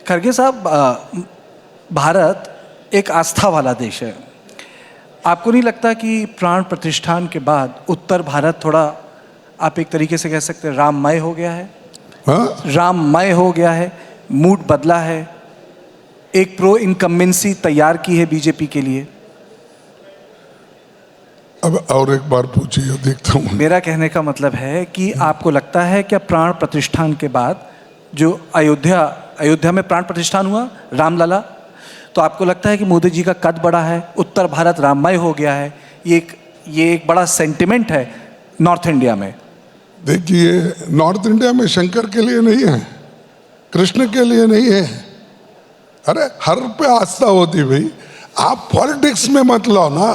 खरगे साहब, भारत एक आस्था वाला देश है। आपको नहीं लगता कि प्राण प्रतिष्ठान के बाद उत्तर भारत थोड़ा, आप एक तरीके से कह सकते हैं, राममय हो गया है? हाँ? राममय हो गया है, मूड बदला है, एक प्रो इनकम्बेंसी तैयार की है बीजेपी के लिए। अब और एक बार पूछिए, देखता हूँ। मेरा कहने का मतलब है कि आपको लगता है क्या प्राण प्रतिष्ठान के बाद जो अयोध्या में प्राण प्रतिष्ठान हुआ रामलला, तो आपको लगता है कि मोदी जी का कद बड़ा है, उत्तर भारत राममय हो गया है? ये एक बड़ा सेंटिमेंट है नॉर्थ इंडिया में। देखिए, नॉर्थ इंडिया में शंकर के लिए नहीं है, कृष्ण के लिए नहीं है। अरे हर पे आस्था होती भाई। आप पॉलिटिक्स में मत लाओ ना।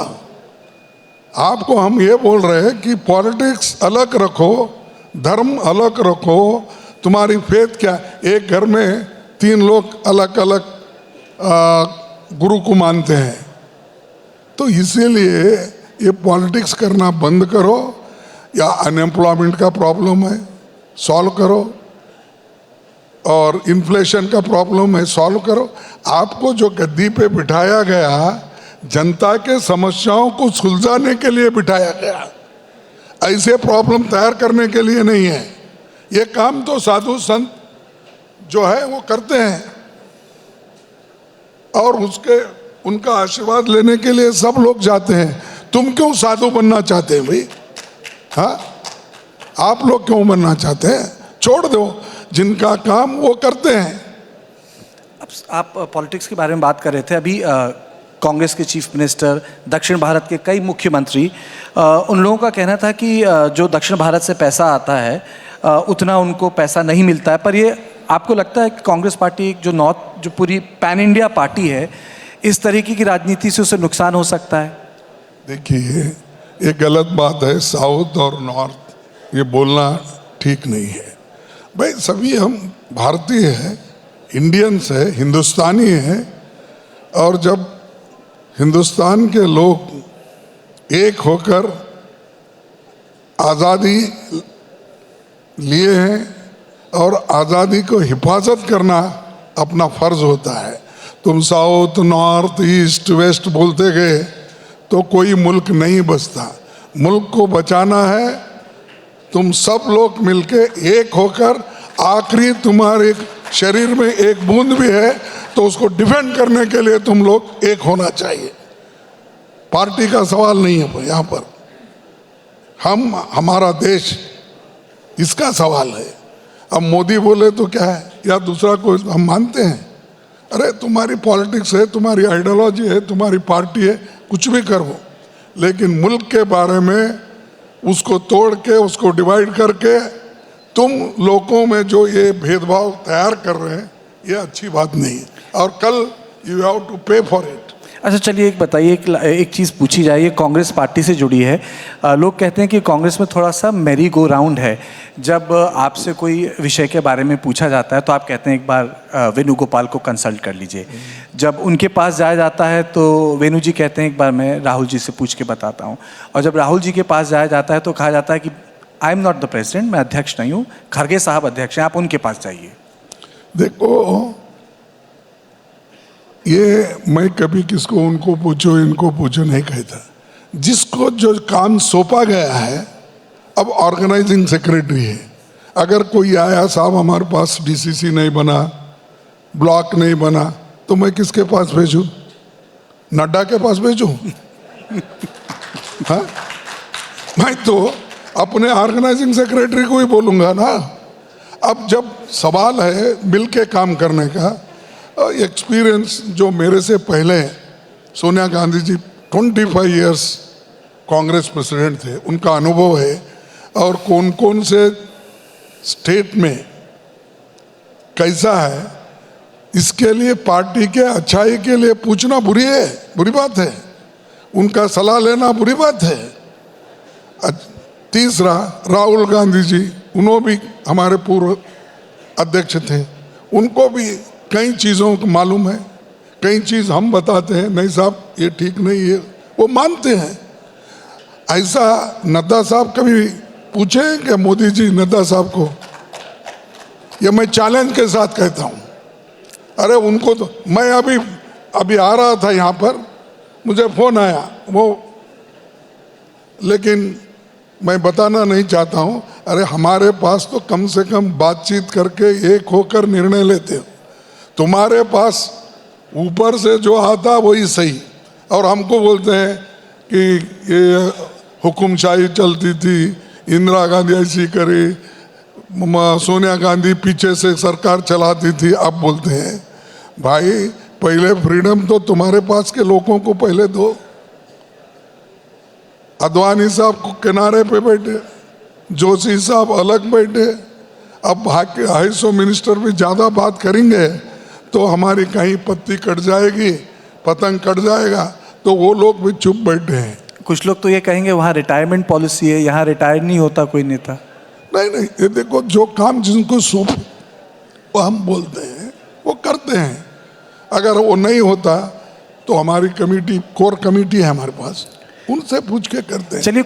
आपको हम ये बोल रहे हैं कि पॉलिटिक्स अलग रखो, धर्म अलग रखो। तुम्हारी फेथ क्या? एक घर में 3 लोग अलग अलग गुरु को मानते हैं, तो इसीलिए ये पॉलिटिक्स करना बंद करो। या अनएम्प्लॉयमेंट का प्रॉब्लम है, सॉल्व करो, और इन्फ्लेशन का प्रॉब्लम है, सॉल्व करो। आपको जो गद्दी पे बिठाया गया, जनता के समस्याओं को सुलझाने के लिए बिठाया गया, ऐसे प्रॉब्लम तैयार करने के लिए नहीं है। ये काम तो साधु संत जो है वो करते हैं, और उनका आशीर्वाद लेने के लिए सब लोग जाते हैं। तुम क्यों साधु बनना चाहते हैं भाई? हाँ, आप लोग क्यों बनना चाहते हैं? छोड़ दो, जिनका काम वो करते हैं। अब आप पॉलिटिक्स के बारे में बात कर रहे थे अभी। कांग्रेस के चीफ मिनिस्टर, दक्षिण भारत के कई मुख्यमंत्री, उन लोगों का कहना था कि जो दक्षिण भारत से पैसा आता है उतना उनको पैसा नहीं मिलता है। पर ये आपको लगता है कि कांग्रेस पार्टी जो पूरी पैन इंडिया पार्टी है, इस तरीके की राजनीति से उसे नुकसान हो सकता है? देखिए, ये गलत बात है। साउथ और नॉर्थ ये बोलना ठीक नहीं है भाई। सभी हम भारतीय हैं, इंडियंस है, हिंदुस्तानी हैं। और जब हिंदुस्तान के लोग एक होकर आज़ादी लिए हैं, और आज़ादी को हिफाजत करना अपना फर्ज होता है। तुम साउथ नॉर्थ ईस्ट वेस्ट बोलते गए तो कोई मुल्क नहीं बचता। मुल्क को बचाना है, तुम सब लोग मिलके एक होकर, आखिरी तुम्हारे शरीर में एक बूंद भी है तो उसको डिफेंड करने के लिए तुम लोग एक होना चाहिए। पार्टी का सवाल नहीं है यहाँ पर। हमारा देश, इसका सवाल है। अब मोदी बोले तो क्या है, या दूसरा कोई, हम मानते हैं। अरे तुम्हारी पॉलिटिक्स है, तुम्हारी आइडियोलॉजी है, तुम्हारी पार्टी है, कुछ भी करो, लेकिन मुल्क के बारे में उसको तोड़ के, उसको डिवाइड करके तुम लोगों में जो ये भेदभाव तैयार कर रहे हैं, ये अच्छी बात नहीं है। और कल यू हैव टू पे फॉर इट। अच्छा, चलिए एक बताइए, एक चीज़ पूछी जाए, ये कांग्रेस पार्टी से जुड़ी है। लोग कहते हैं कि कांग्रेस में थोड़ा सा मैरी गो राउंड है। जब आपसे कोई विषय के बारे में पूछा जाता है तो आप कहते हैं एक बार वेणुगोपाल को कंसल्ट कर लीजिए। जब उनके पास जाया जाता है तो वेणु जी कहते हैं एक बार मैं राहुल जी से पूछ के बताता हूँ। और जब राहुल जी के पास जाया जाता है तो कहा जाता है कि I am not the president, मैं अध्यक्ष नहीं हूँ, खरगे साहब अध्यक्ष हैं, आप उनके पास जाइए। देखो, ये मैं कभी किसको उनको पूछो इनको पूछो नहीं कहता। जिसको जो काम सौंपा गया है, अब ऑर्गेनाइजिंग सेक्रेटरी है, अगर कोई आया, साहब हमारे पास डीसीसी नहीं बना, ब्लॉक नहीं बना, तो मैं किसके पास भेजूं? नड्डा के पास भेजूं? हाँ, मैं तो अपने ऑर्गेनाइजिंग सेक्रेटरी को ही बोलूंगा ना। अब जब सवाल है मिल के काम करने का, एक्सपीरियंस जो मेरे से पहले सोनिया गांधी जी 25 इयर्स कांग्रेस प्रेसिडेंट थे, उनका अनुभव है। और कौन कौन से स्टेट में कैसा है, इसके लिए पार्टी के अच्छाई के लिए पूछना बुरी बात है, उनका सलाह लेना बुरी बात है। तीसरा, राहुल गांधी जी, उन्होंने भी हमारे पूर्व अध्यक्ष थे, उनको भी कई चीज़ों को मालूम है, कई चीज़ हम बताते हैं, नहीं साहब ये ठीक नहीं है, वो मानते हैं। ऐसा नड्डा साहब कभी पूछे कि मोदी जी नड्डा साहब को? ये मैं चैलेंज के साथ कहता हूँ, अरे उनको तो मैं अभी आ रहा था यहाँ पर, मुझे फोन आया वो, लेकिन मैं बताना नहीं चाहता हूँ। अरे हमारे पास तो कम से कम बातचीत करके एक होकर निर्णय लेते हो, तुम्हारे पास ऊपर से जो आता वही सही, और हमको बोलते हैं कि ये हुकुमशाही चलती थी, इंदिरा गांधी ऐसी करी, सोनिया गांधी पीछे से सरकार चलाती थी। अब बोलते हैं भाई पहले फ्रीडम तो तुम्हारे पास के लोगों को पहले दो। अद्वानी साहब को किनारे पे बैठे, जोशी साहब अलग बैठे, अब 250 मिनिस्टर भी ज़्यादा बात करेंगे तो हमारी कहीं पत्ती कट जाएगी, पतंग कट जाएगा, तो वो लोग भी चुप बैठे हैं। कुछ लोग तो ये कहेंगे वहाँ रिटायरमेंट पॉलिसी है, यहाँ रिटायर नहीं होता कोई नेता। नहीं, ये देखो जो काम जिनको सौंप वो हम बोलते हैं वो करते हैं। अगर वो नहीं होता तो हमारी कमेटी, कोर कमेटी है हमारे पास, उनसे पूछ के करते हैं। चलिए